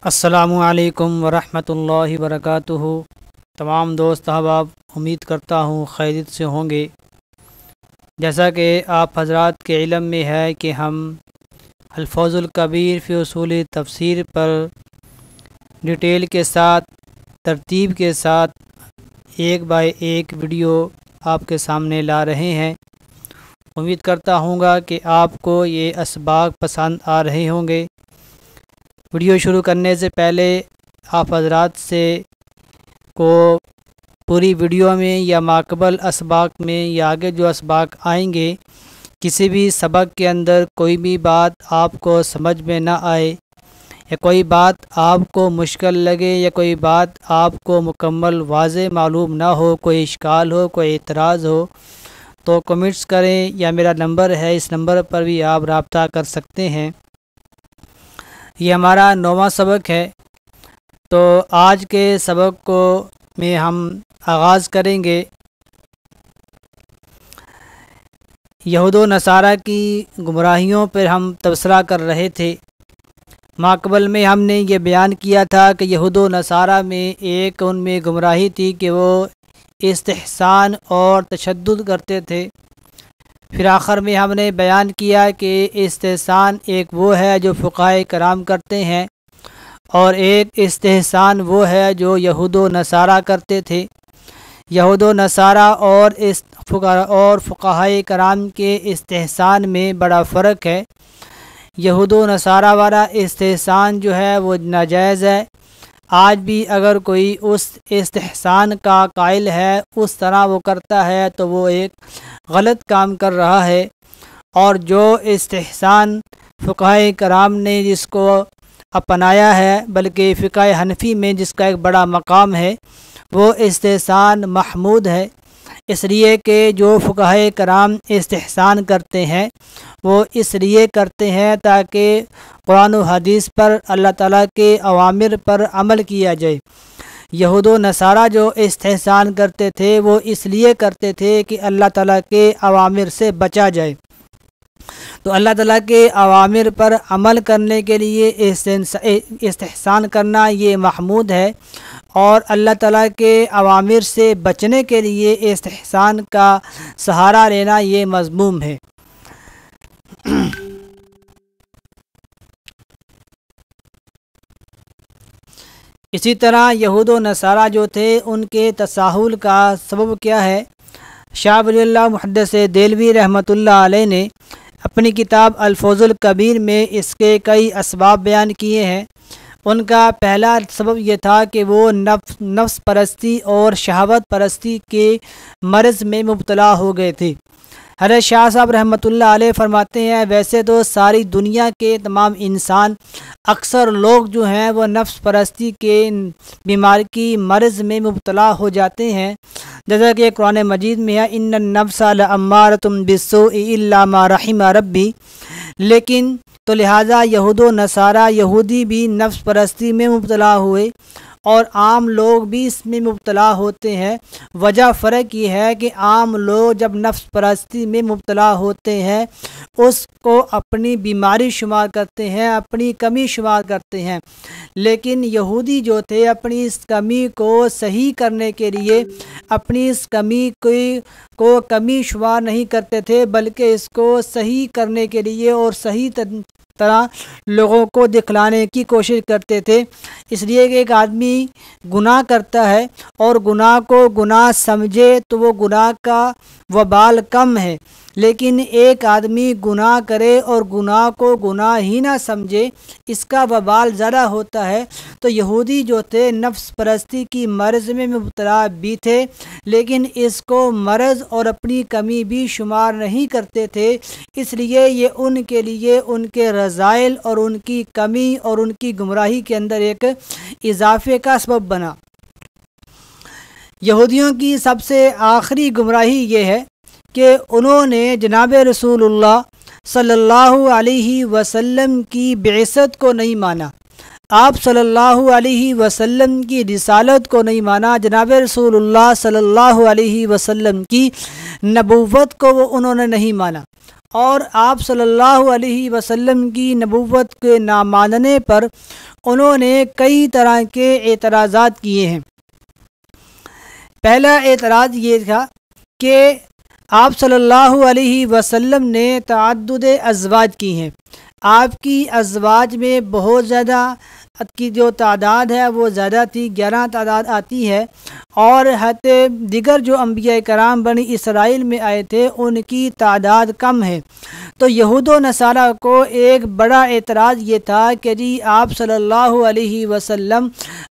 السلام علیکم ورحمۃ اللہ وبرکاتہ۔ تمام دوست احباب، امید کرتا ہوں خیریت سے ہوں گے۔ جیسا کہ آپ حضرات کے علم میں ہے کہ ہم الفوز الکبیر فی اصول تفسیر پر ڈیٹیل کے ساتھ، ترتیب کے ساتھ ایک بائی ایک ویڈیو آپ کے سامنے لا رہے ہیں۔ امید کرتا ہوں گا کہ آپ کو یہ اسباق پسند آ رہے ہوں گے۔ ویڈیو شروع کرنے سے پہلے آپ حضرات سے کو پوری ویڈیو میں یا ماقبل اسباق میں یا آگے جو اسباق آئیں گے، کسی بھی سبق کے اندر کوئی بھی بات آپ کو سمجھ میں نہ آئے یا کوئی بات آپ کو مشکل لگے یا کوئی بات آپ کو مکمل واضح معلوم نہ ہو، کوئی اشکال ہو، کوئی اعتراض ہو، تو کمنٹس کریں یا میرا نمبر ہے، اس نمبر پر بھی آپ رابطہ کر سکتے ہیں۔ یہ ہمارا 9واں سبق ہے، تو آج کے سبق کو میں ہم آغاز کریں گے یہود و نصارہ کی گمراہیوں پر ہم تبصرہ کر رہے تھے۔ ماقبل میں ہم نے یہ بیان کیا تھا کہ یہود و نصارہ میں ایک ان میں گمراہی تھی کہ وہ استحسان اور تشدد کرتے تھے۔ پھر آخر میں ہم نے بیان کیا کہ استحسان ایک وہ ہے جو فقہائے کرام کرتے ہیں، اور ایک استحسان وہ ہے جو یہود و نصارہ کرتے تھے۔ یہود و نصارہ اور فقہائے کرام کے استحسان میں بڑا فرق ہے۔ یہود و نصارہ والا استحسان جو ہے وہ ناجائز ہے۔ آج بھی اگر کوئی اس استحسان کا قائل ہے، اس طرح وہ کرتا ہے، تو وہ ایک غلط کام کر رہا ہے۔ اور جو استحسان فقہائے کرام نے جس کو اپنایا ہے، بلکہ فقہ حنفی میں جس کا ایک بڑا مقام ہے، وہ استحسان محمود ہے۔ اس لیے کہ جو فقہائے کرام استحسان کرتے ہیں وہ اس لیے کرتے ہیں تاکہ قرآن و حدیث پر، اللہ تعالیٰ کے اوامر پر عمل کیا جائے۔ یہود و نصارہ جو استحسان کرتے تھے وہ اس لیے کرتے تھے کہ اللہ تعالیٰ کے اوامر سے بچا جائے۔ تو اللہ تعالیٰ کے اوامر پر عمل کرنے کے لیے استحسان کرنا یہ محمود ہے، اور اللہ تعالیٰ کے اوامر سے بچنے کے لیے استحسان کا سہارا لینا یہ مذموم ہے۔ اسی طرح یہود و نصارہ جو تھے، ان کے تساہل کا سبب کیا ہے؟ شاہ ولی اللہ محدث دہلوی رحمۃ اللہ علیہ نے اپنی کتاب الفوز الکبیر میں اس کے کئی اسباب بیان کیے ہیں۔ ان کا پہلا سبب یہ تھا کہ وہ نفس پرستی اور شہوت پرستی کے مرض میں مبتلا ہو گئے تھے۔ حضرت شاہ صاحب رحمۃ اللہ علیہ فرماتے ہیں، ویسے تو ساری دنیا کے تمام انسان، اکثر لوگ جو ہیں وہ نفس پرستی کے بیماری کی مرض میں مبتلا ہو جاتے ہیں، جیسا کہ قرآن مجید میں ہے، ان النفس لامارۃ بالسوء الا ما رحم ربی۔ لیکن تو لہٰذا یہود و نصارہ یہودی بھی نفس پرستی میں مبتلا ہوئے، اور عام لوگ بھی اس میں مبتلا ہوتے ہیں۔ وجہ فرق یہ ہے کہ عام لوگ جب نفس پرستی میں مبتلا ہوتے ہیں اس کو اپنی بیماری شمار کرتے ہیں، اپنی کمی شمار کرتے ہیں، لیکن یہودی جو تھے اپنی اس کمی کو صحیح کرنے کے لیے اپنی اس کمی کو کمی شمار نہیں کرتے تھے، بلکہ اس کو صحیح کرنے کے لیے اور صحیح طرح لوگوں کو دکھلانے کی کوشش کرتے تھے۔ اس لیے کہ ایک آدمی گناہ کرتا ہے اور گناہ کو گناہ سمجھے تو وہ گناہ کا وبال کم ہے، لیکن ایک آدمی گناہ کرے اور گناہ کو گناہ ہی نہ سمجھے، اس کا وبال زیادہ ہوتا ہے۔ تو یہودی جو تھے نفس پرستی کی مرض میں مبتلا بھی تھے، لیکن اس کو مرض اور اپنی کمی بھی شمار نہیں کرتے تھے، اس لیے یہ ان کے لیے ان کے رذائل اور ان کی کمی اور ان کی گمراہی کے اندر ایک اضافے کا سبب بنا۔ یہودیوں کی سب سے آخری گمراہی یہ ہے کہ انہوں نے جناب رسول اللہ صلی اللہ علیہ وسلم کی بعثت کو نہیں مانا۔ آپ صلی اللہ علیہ وسلم کی رسالت کو نہیں مانا، جناب رسول اللہ صلی اللہ علیہ وسلم کی نبوت کو انہوں نے نہیں مانا، اور آپ صلی اللہ علیہ وسلم کی نبوت کے نہ ماننے پر انہوں نے کئی طرح کے اعتراضات کیے ہیں۔ پہلا اعتراض یہ تھا کہ آپ صلی اللہ علیہ وسلم نے تعدد ازواج کی ہیں، آپ کی ازواج میں بہت زیادہ کی جو تعداد ہے وہ زیادہ تھی، 11 تعداد آتی ہے، اور حتیٰ دیگر جو انبیاء کرام بنی اسرائیل میں آئے تھے ان کی تعداد کم ہے۔ تو یہود و نصارہ کو ایک بڑا اعتراض یہ تھا کہ جی آپ صلی اللہ علیہ وسلم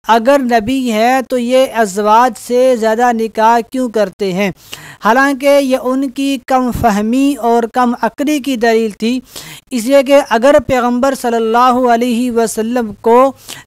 اگر نبی ہے تو یہ ازواج سے زیادہ نکاح کیوں کرتے ہیں، حالانکہ یہ ان کی کم فہمی اور کم عقلی کی دلیل تھی، اس لیے کہ اگر پیغمبر صلی اللہ علیہ وسلم کو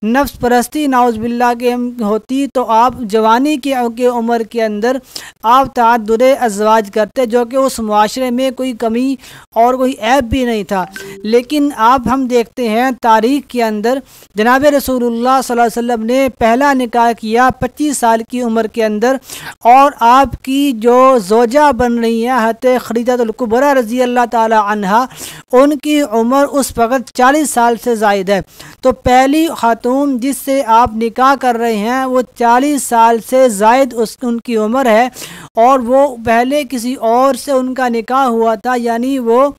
نفس پرستی نعوذ باللہ کے ہوتی تو آپ جوانی کی عمر کے اندر آپ تعدد ازواج کرتے، جو کہ اس معاشرے میں کوئی کمی اور کوئی عیب بھی نہیں تھا۔ لیکن آپ ہم دیکھتے ہیں تاریخ کے اندر جناب رسول اللہ صلی اللہ علیہ وسلم نے پہلا نکاح کیا 25 سال کی عمر کے اندر، اور آپ کی جو زوجہ بن رہی ہیں حضرت خدیجہ الکبریٰ رضی اللہ تعالی عنہا، ان کی عمر اس وقت 40 سال سے زائد ہے۔ تو پہلی خاتون جس سے آپ نکاح کر رہے ہیں وہ 40 سال سے زائد ان کی عمر ہے، اور وہ پہلے کسی اور سے ان کا نکاح ہوا تھا، یعنی وہ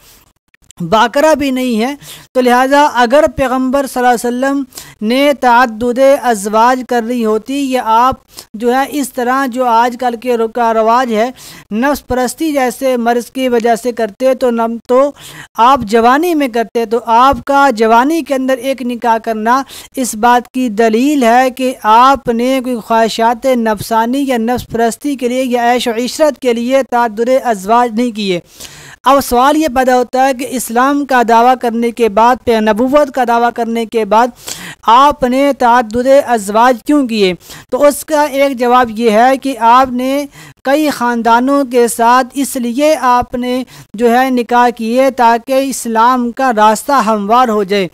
باکرہ بھی نہیں ہے۔ تو لہٰذا اگر پیغمبر صلی اللہ علیہ وسلم نے تعدد ازواج کر رہی ہوتی، یا آپ جو ہے اس طرح جو آج کل کے رواج ہے نفس پرستی جیسے مرض کی وجہ سے کرتے تو آپ جوانی میں کرتے، تو آپ کا جوانی کے اندر ایک نکاح کرنا اس بات کی دلیل ہے کہ آپ نے کوئی خواہشات نفسانی یا نفس پرستی کے لیے یا عیش و عشرت کے لیے تعدد ازواج نہیں کیے۔ اب سوال یہ پیدا ہوتا ہے کہ اسلام کا دعویٰ کرنے کے بعد، نبوت کا دعویٰ کرنے کے بعد آپ نے تعدد ازواج کیوں کیے؟ تو اس کا ایک جواب یہ ہے کہ آپ نے کئی خاندانوں کے ساتھ اس لیے آپ نے جو ہے نکاح کیے تاکہ اسلام کا راستہ ہموار ہو جائے۔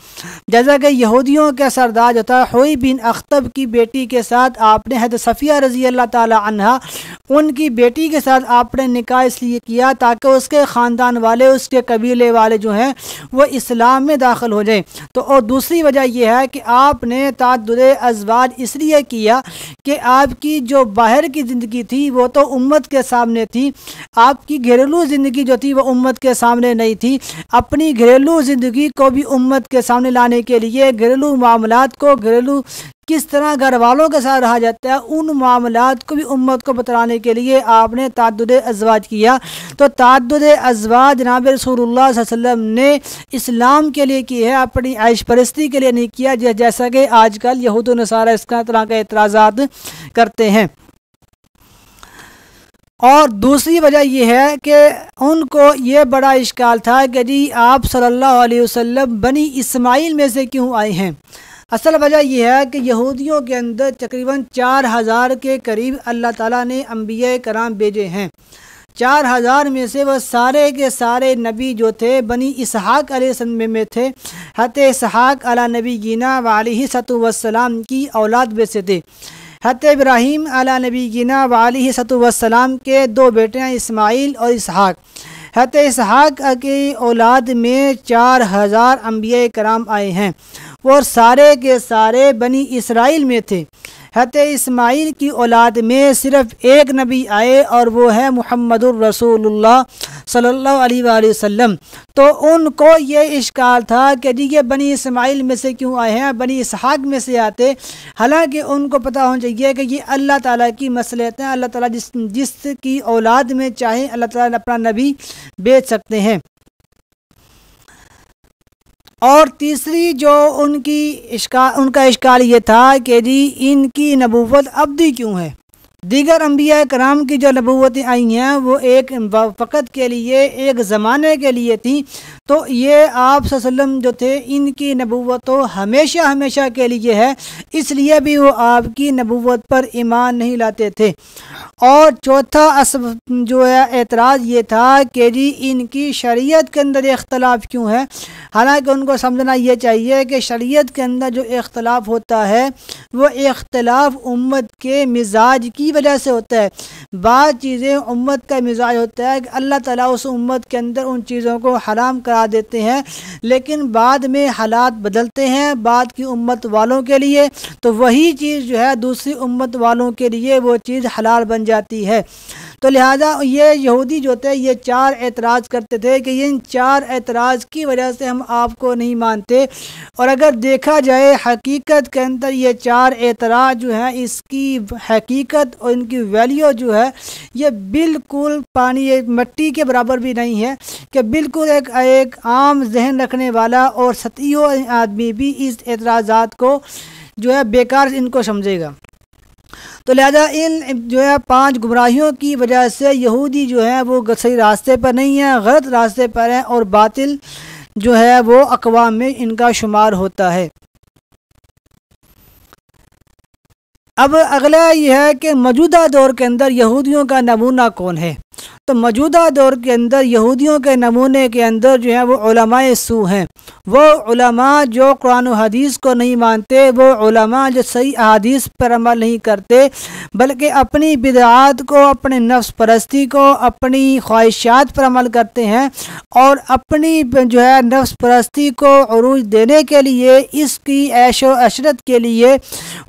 جیسا کہ یہودیوں کے سردار جو تھا ہوئی بن اخطب کی بیٹی کے ساتھ آپ نے حضرت صفیہ رضی اللہ تعالی عنہا، ان کی بیٹی کے ساتھ آپ نے نکاح اس لیے کیا تاکہ اس کے خاندان والے، اس کے قبیلے والے جو ہیں وہ اسلام میں داخل ہو جائیں۔ تو اور دوسری وجہ یہ ہے کہ آپ نے تعدد ازواج اس لیے کیا کہ آپ کی جو باہر کی زندگی تھی وہ تو امت کے سامنے تھی، آپ کی گھریلو زندگی جو تھی وہ امت کے سامنے نہیں تھی۔ اپنی گھریلو زندگی کو بھی امت کے سامنے لانے کے لیے، گھریلو معاملات کو، گھریلو کس طرح گھر والوں کے ساتھ رہا جاتا ہے، ان معاملات کو بھی امت کو بتلانے کے لیے آپ نے تعدد ازواج کیا۔ تو تعدد ازواج جناب رسول اللہ صلی اللہ علیہ وسلم نے اسلام کے لیے کی ہے، اپنی عیش پرستی کے لیے نہیں کیا، جیسا کہ آج کل یہود و نصارہ اس طرح کے اعتراضات کرتے ہیں۔ اور دوسری وجہ یہ ہے کہ ان کو یہ بڑا اشکال تھا کہ جی آپ صلی اللہ علیہ وسلم بنی اسماعیل میں سے کیوں آئے ہیں۔ اصل وجہ یہ ہے کہ یہودیوں کے اندر تقریباً 4000 کے قریب اللہ تعالیٰ نے انبیاء کرام بھیجے ہیں۔ 4000 میں سے وہ سارے کے سارے نبی جو تھے بنی اسحاق علیہ السلام میں تھے، حضرت اسحاق علیہ نبینا وعلیہ السلام کی اولاد میں سے تھے۔ حضرت ابراہیم علیہ نبینا وعلیہ السلام کے 2 بیٹے ہیں، اسماعیل اور اسحاق۔ حضرت اسحاق کی اولاد میں 4000 انبیاء کرام آئے ہیں، وہ سارے کے سارے بنی اسرائیل میں تھے۔ حضرت اسماعیل کی اولاد میں صرف ایک نبی آئے اور وہ ہے محمد الرسول اللہ صلی اللہ علیہ وآلہ وسلم۔ تو ان کو یہ اشکال تھا کہ جی یہ بنی اسماعیل میں سے کیوں آئے ہیں، بنی اسحاق میں سے آتے، حالانکہ ان کو پتہ ہونا چاہیے کہ یہ اللہ تعالیٰ کی مصلحت ہیں، اللہ تعالیٰ جس کی اولاد میں چاہیں اللہ تعالیٰ اپنا نبی بھیج سکتے ہیں۔ اور تیسری جو ان کا اشکال یہ تھا کہ جی ان کی نبوت ابدی کیوں ہے۔ دیگر انبیاء کرام کی جو نبوتیں آئی ہیں وہ ایک وقت کے لیے، ایک زمانے کے لیے تھیں، تو یہ آپ صلی اللہ علیہ وسلم جو تھے ان کی نبوت تو ہمیشہ ہمیشہ کے لیے ہے، اس لیے بھی وہ آپ کی نبوت پر ایمان نہیں لاتے تھے۔ اور چوتھا جو ہے اعتراض یہ تھا کہ جی ان کی شریعت کے اندر اختلاف کیوں ہے، حالانکہ ان کو سمجھنا یہ چاہیے کہ شریعت کے اندر جو اختلاف ہوتا ہے وہ اختلاف امت کے مزاج کی وجہ سے ہوتا ہے۔ بعض چیزیں امت کا مزاج ہوتا ہے کہ اللہ تعالیٰ اس امت کے اندر ان چیزوں کو حرام کرا دیتے ہیں، لیکن بعد میں حالات بدلتے ہیں بعد کی امت والوں کے لیے، تو وہی چیز جو ہے دوسری امت والوں کے لیے وہ چیز حلال بن جاتی ہے۔ تو لہٰذا یہ یہودی جو تھے یہ 4 اعتراض کرتے تھے کہ ان 4 اعتراض کی وجہ سے ہم آپ کو نہیں مانتے، اور اگر دیکھا جائے حقیقت کے اندر یہ 4 اعتراض جو ہیں اس کی حقیقت اور ان کی ویلیو جو ہے یہ بالکل پانی مٹی کے برابر بھی نہیں ہے، کہ بالکل ایک عام ذہن رکھنے والا اور سطحی آدمی بھی اس اعتراضات کو جو ہے بیکار ان کو سمجھے گا۔ تو لہذا ان جو ہے 5 گمراہیوں کی وجہ سے یہودی جو ہیں وہ صحیح راستے پر نہیں ہیں، غلط راستے پر ہیں، اور باطل جو ہے وہ اقوام میں ان کا شمار ہوتا ہے۔ اب اگلا یہ ہے کہ موجودہ دور کے اندر یہودیوں کا نمونہ کون ہے؟ تو موجودہ دور کے اندر یہودیوں کے نمونے کے اندر جو ہے وہ علماء سو ہیں، وہ علماء جو قرآن و حدیث کو نہیں مانتے، وہ علماء جو صحیح احادیث پر عمل نہیں کرتے، بلکہ اپنی بدعات کو، اپنے نفس پرستی کو، اپنی خواہشات پر عمل کرتے ہیں، اور اپنی جو ہے نفس پرستی کو عروج دینے کے لیے، اس کی عیش و عشرت کے لیے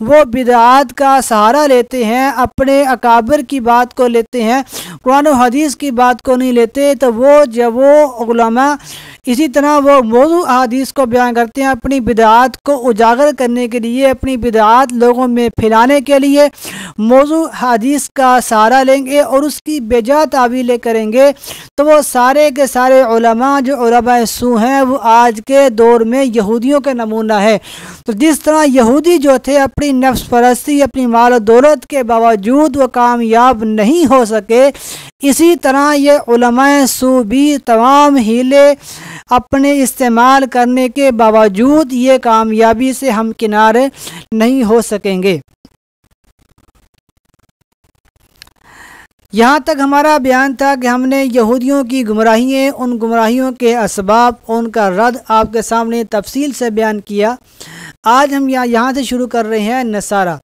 وہ بدعات کا سہارا لیتے ہیں، اپنے اکابر کی بات کو لیتے ہیں، قرآن و حدیث کی بات کو نہیں لیتے۔ تو وہ علماء اسی طرح وہ موضوع احادیث کو بیان کرتے ہیں، اپنی بدعات کو اجاگر کرنے کے لیے، اپنی بدعات لوگوں میں پھیلانے کے لیے موضوع حدیث کا سہارا لیں گے اور اس کی بے جا تعویلیں کریں گے۔ تو وہ سارے کے سارے علماء جو علماء سو ہیں وہ آج کے دور میں یہودیوں کا نمونہ ہے۔ تو جس طرح یہودی جو تھے اپنی نفس پرستی، اپنی مال و دولت کے باوجود وہ کامیاب نہیں ہو سکے، اسی طرح یہ علماء سو بھی تمام ہیلے اپنے استعمال کرنے کے باوجود یہ کامیابی سے ہمکنار نہیں ہو سکیں گے۔ یہاں تک ہمارا بیان تھا کہ ہم نے یہودیوں کی گمراہییں، ان گمراہیوں کے اسباب، ان کا رد آپ کے سامنے تفصیل سے بیان کیا۔ آج ہم یہاں سے شروع کر رہے ہیں نصارہ۔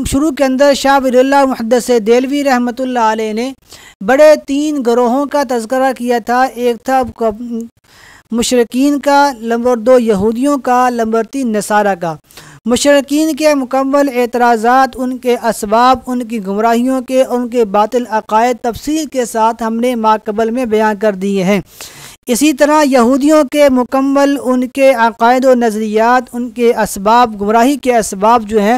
شروع کے اندر شاہ ولی اللہ محدث دہلوی رحمۃ اللہ علیہ نے بڑے 3 گروہوں کا تذکرہ کیا تھا، ایک تھا مشرکین کا، نمبر 2 یہودیوں کا، نمبر 3 نصارہ کا۔ مشرکین کے مکمل اعتراضات، ان کے اسباب، ان کی گمراہیوں کے، ان کے باطل عقائد تفصیل کے ساتھ ہم نے ماقبل میں بیان کر دیے ہیں۔ اسی طرح یہودیوں کے مکمل ان کے عقائد و نظریات، ان کے اسباب، گمراہی کے اسباب جو ہیں،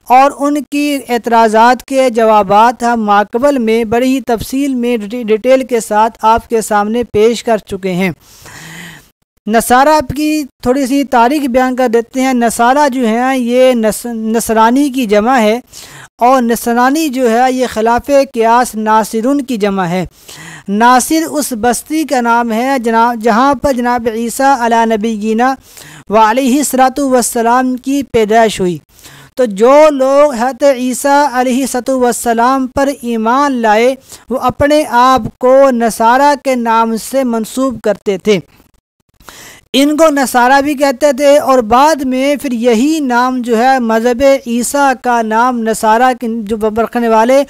اور ان کی اعتراضات کے جوابات ہم ماقبل میں بڑی ہی تفصیل میں ڈیٹیل کے ساتھ آپ کے سامنے پیش کر چکے ہیں۔ نصارہ کی تھوڑی سی تاریخ بیان کر دیتے ہیں۔ نصارہ جو ہیں یہ نصرانی کی جمع ہے، اور نصرانی جو ہے یہ خلاف قیاس ناصرون کی جمع ہے۔ ناصر اس بستی کا نام ہے جہاں پر جناب عیسیٰ علیہ نبینا وعلیہ الصلوۃ والسلام کی پیدائش ہوئی۔ تو جو لوگ حضرت عیسیٰ علیہ السلام پر ایمان لائے وہ اپنے آپ کو نصارہ کے نام سے منسوب کرتے تھے، ان کو نصارہ بھی کہتے تھے، اور بعد میں پھر یہی نام جو ہے مذہب عیسیٰ کا نام نصارہ جو رکھنے والے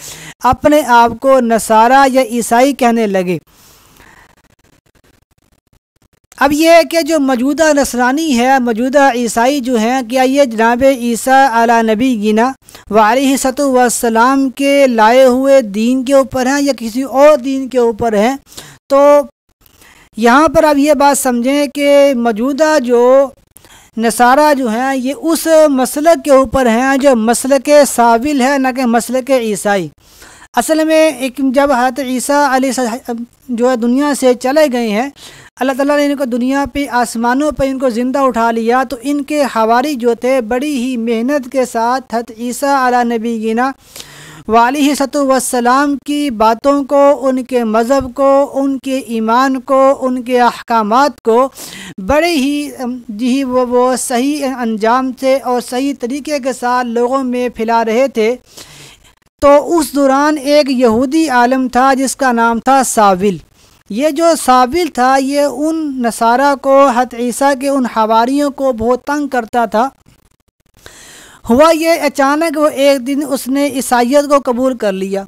اپنے آپ کو نصارہ یا عیسائی کہنے لگے۔ اب یہ ہے کہ جو موجودہ نصرانی ہے، موجودہ عیسائی جو ہیں، کیا یہ جناب عیسیٰ علیہ نبی گینا وعلیہ السلام کے لائے ہوئے دین کے اوپر ہیں یا کسی اور دین کے اوپر ہیں؟ تو یہاں پر اب یہ بات سمجھیں کہ موجودہ جو نصارہ جو ہیں یہ اس مسلک کے اوپر ہیں جو مسلک ساول ہے، نہ کہ مسلک عیسائی۔ اصل میں جب حضرت عیسیٰ علیہ جو ہے دنیا سے چلے گئے ہیں، اللہ تعالیٰ نے ان کو دنیا پہ آسمانوں پہ ان کو زندہ اٹھا لیا، تو ان کے حواری جو تھے بڑی ہی محنت کے ساتھ حضرت عیسیٰ علیہ نبینا علیہ السلام کی باتوں کو، ان کے مذہب کو، ان کے ایمان کو، ان کے احکامات کو بڑے ہی وہ صحیح انجام سے اور صحیح طریقے کے ساتھ لوگوں میں پھیلا رہے تھے۔ تو اس دوران ایک یہودی عالم تھا جس کا نام تھا ساول۔ یہ جو ساول تھا یہ ان نصارہ کو، حضرت عیسیٰ کے ان حواریوں کو بہت تنگ کرتا تھا۔ ہوا یہ اچانک وہ ایک دن اس نے عیسائیت کو قبول کر لیا،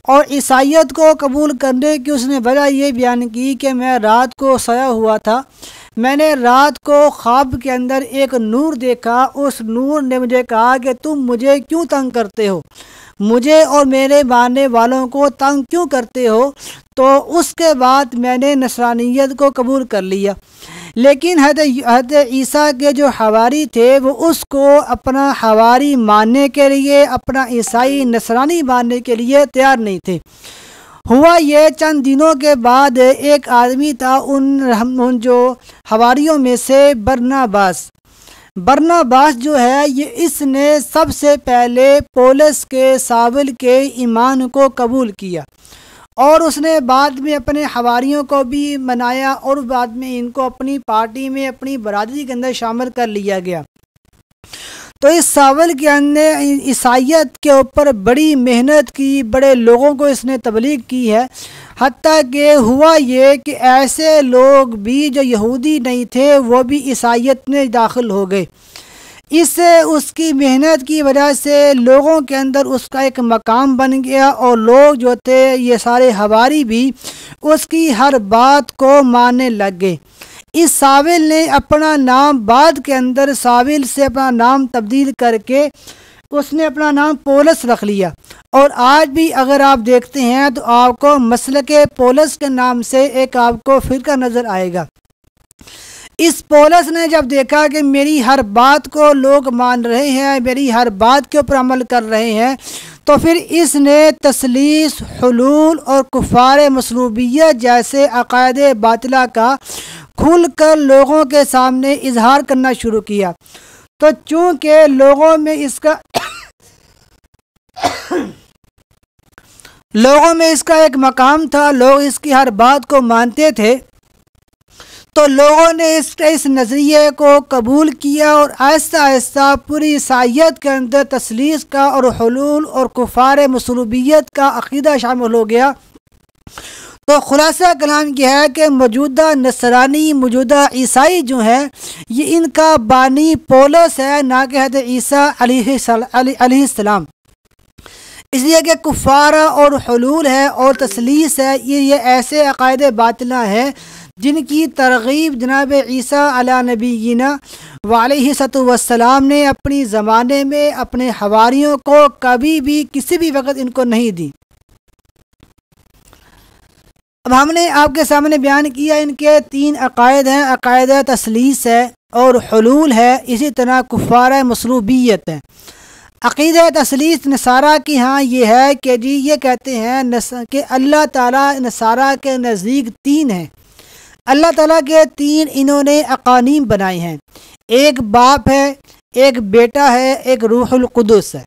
اور عیسائیت کو قبول کرنے کی اس نے وجہ یہ بیان کی کہ میں رات کو سویا ہوا تھا، میں نے رات کو خواب کے اندر ایک نور دیکھا، اس نور نے مجھے کہا کہ تم مجھے کیوں تنگ کرتے ہو، مجھے اور میرے ماننے والوں کو تنگ کیوں کرتے ہو؟ تو اس کے بعد میں نے نصرانیت کو قبول کر لیا۔ لیکن حضرت عیسیٰ کے جو حواری تھے وہ اس کو اپنا حواری ماننے کے لیے، اپنا عیسائی نصرانی ماننے کے لیے تیار نہیں تھے۔ ہوا یہ چند دنوں کے بعد ایک آدمی تھا ان جو حواریوں میں سے برناباس جو ہے، یہ اس نے سب سے پہلے پولس کے، ساول کے ایمان کو قبول کیا، اور اس نے بعد میں اپنے حواریوں کو بھی منایا، اور بعد میں ان کو اپنی پارٹی میں، اپنی برادری کے اندر شامل کر لیا گیا۔ تو اس ساول کے اندر عیسائیت کے اوپر بڑی محنت کی، بڑے لوگوں کو اس نے تبلیغ کی ہے، حتیٰ کہ ہوا یہ کہ ایسے لوگ بھی جو یہودی نہیں تھے وہ بھی عیسائیت میں داخل ہو گئے۔ اس کی محنت کی وجہ سے لوگوں کے اندر اس کا ایک مقام بن گیا، اور لوگ جو تھے یہ سارے حواری بھی اس کی ہر بات کو ماننے لگ گئے۔ اس ساول نے اپنا نام بعد کے اندر ساول سے اپنا نام تبدیل کر کے اس نے اپنا نام پولس رکھ لیا، اور آج بھی اگر آپ دیکھتے ہیں تو آپ کو مسلک پولس کے نام سے ایک آپ کو فرقہ نظر آئے گا۔ اس پولس نے جب دیکھا کہ میری ہر بات کو لوگ مان رہے ہیں، میری ہر بات کے اوپر عمل کر رہے ہیں، تو پھر اس نے تثلیث، حلول اور کفار مصلوبیت جیسے عقائد باطلہ کا کھل کر لوگوں کے سامنے اظہار کرنا شروع کیا۔ تو چونکہ لوگوں میں اس کا ایک مقام تھا، لوگ اس کی ہر بات کو مانتے تھے، تو لوگوں نے اس نظریے کو قبول کیا، اور آہستہ آہستہ پوری عیسائیت کے اندر تثلیث کا اور حلول اور کفار مصلوبیت کا عقیدہ شامل ہو گیا۔ تو خلاصہ کلام یہ ہے کہ موجودہ نصرانی، موجودہ عیسائی جو ہیں، یہ ان کا بانی پولس ہے، نہ کہ حضرت عیسیٰ علیہ السلام۔ اس لیے کہ کفارہ اور حلول ہے اور تثلیث ہے، یہ ایسے عقائد باطلہ ہیں جن کی ترغیب جناب عیسیٰ علیہ نبینا وعلیہ السلام نے اپنی زمانے میں اپنے حواریوں کو کبھی بھی کسی بھی وقت ان کو نہیں دی۔ اب ہم نے آپ کے سامنے بیان کیا ان کے تین عقائد ہیں، عقائد تثلیث ہے اور حلول ہے، اسی طرح کفارہ مصلوبیت ہے۔ عقیدہ تثلیث نصارہ کی ہاں یہ ہے کہ جی یہ کہتے ہیں کہ اللہ تعالیٰ نصارہ کے نزدیک تین ہیں، اللہ تعالیٰ کے تین انہوں نے اقانیم بنائے ہیں، ایک باپ ہے، ایک بیٹا ہے، ایک روح القدس ہے۔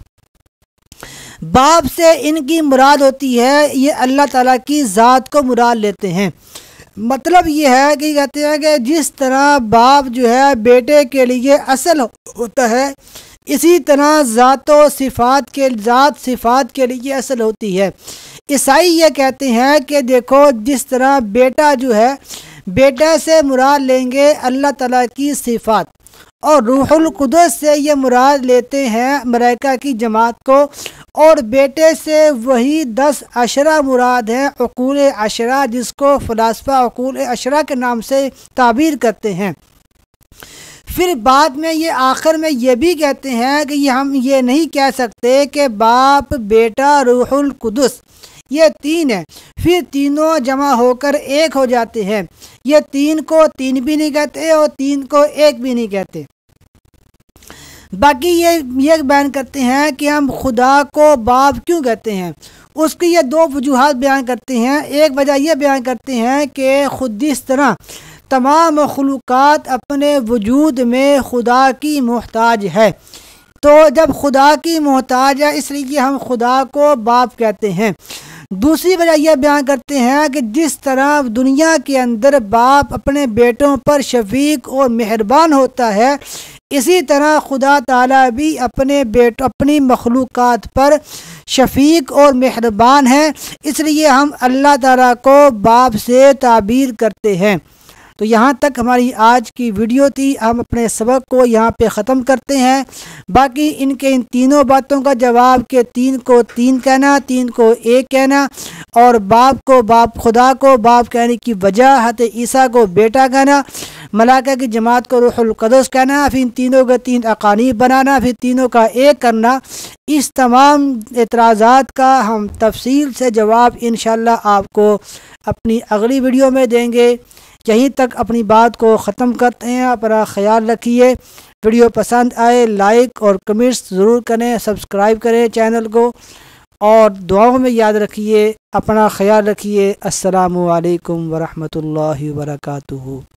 باپ سے ان کی مراد ہوتی ہے یہ اللہ تعالیٰ کی ذات کو مراد لیتے ہیں۔ مطلب یہ ہے کہ کہتے ہیں کہ جس طرح باپ جو ہے بیٹے کے لیے اصل ہوتا ہے، اسی طرح ذات صفات کے لیے اصل ہوتی ہے۔ عیسائی یہ کہتے ہیں کہ دیکھو جس طرح بیٹا جو ہے، بیٹا سے مراد لیں گے اللہ تعالیٰ کی صفات، اور روح القدس سے یہ مراد لیتے ہیں ملائکہ کی جماعت کو، اور بیٹے سے وہی 10 عشرہ مراد ہیں، عقول عشرہ، جس کو فلاسفہ عقول عشرہ کے نام سے تعبیر کرتے ہیں۔ پھر بعد میں یہ آخر میں یہ بھی کہتے ہیں کہ ہم یہ نہیں کہہ سکتے کہ باپ، بیٹا، روح القدس یہ تین ہیں، پھر تینوں جمع ہو کر ایک ہو جاتے ہیں۔ یہ تین کو تین بھی نہیں کہتے اور تین کو ایک بھی نہیں کہتے۔ باقی یہ بیان کرتے ہیں کہ ہم خدا کو باپ کیوں کہتے ہیں، اس کی یہ دو وجوہات بیان کرتے ہیں۔ ایک وجہ یہ بیان کرتے ہیں کہ خود اس طرح تمام مخلوقات اپنے وجود میں خدا کی محتاج ہے، تو جب خدا کی محتاج ہے اس لیے ہم خدا کو باپ کہتے ہیں۔ دوسری وجہ یہ بیان کرتے ہیں کہ جس طرح دنیا کے اندر باپ اپنے بیٹوں پر شفیق اور مہربان ہوتا ہے، اسی طرح خدا تعالیٰ بھی اپنی مخلوقات پر شفیق اور مہربان ہے، اس لیے ہم اللہ تعالیٰ کو باپ سے تعبیر کرتے ہیں۔ تو یہاں تک ہماری آج کی ویڈیو تھی، ہم اپنے سبق کو یہاں پہ ختم کرتے ہیں۔ باقی ان تینوں باتوں کا جواب کہ 3 کو 3 کہنا، 3 کو 1 کہنا، اور باپ کو باپ، خدا کو باپ کہنے کی وجہ، حضرت عیسیٰ کو بیٹا کہنا، ملائکہ کی جماعت کو روح القدس کہنا، پھر ان تینوں کے 3 اقانیم بنانا، پھر تینوں کا 1 کرنا، اس تمام اعتراضات کا ہم تفصیل سے جواب انشاءاللہ آپ کو اپنی اگلی ویڈیو میں دیں گے۔ یہیں تک اپنی بات کو ختم کرتے ہیں۔ اپنا خیال رکھیے، ویڈیو پسند آئے لائک اور کمنٹس ضرور کریں، سبسکرائب کریں چینل کو، اور دعاؤں میں یاد رکھیے، اپنا خیال رکھیے۔ السلام علیکم ورحمۃ اللہ وبرکاتہ۔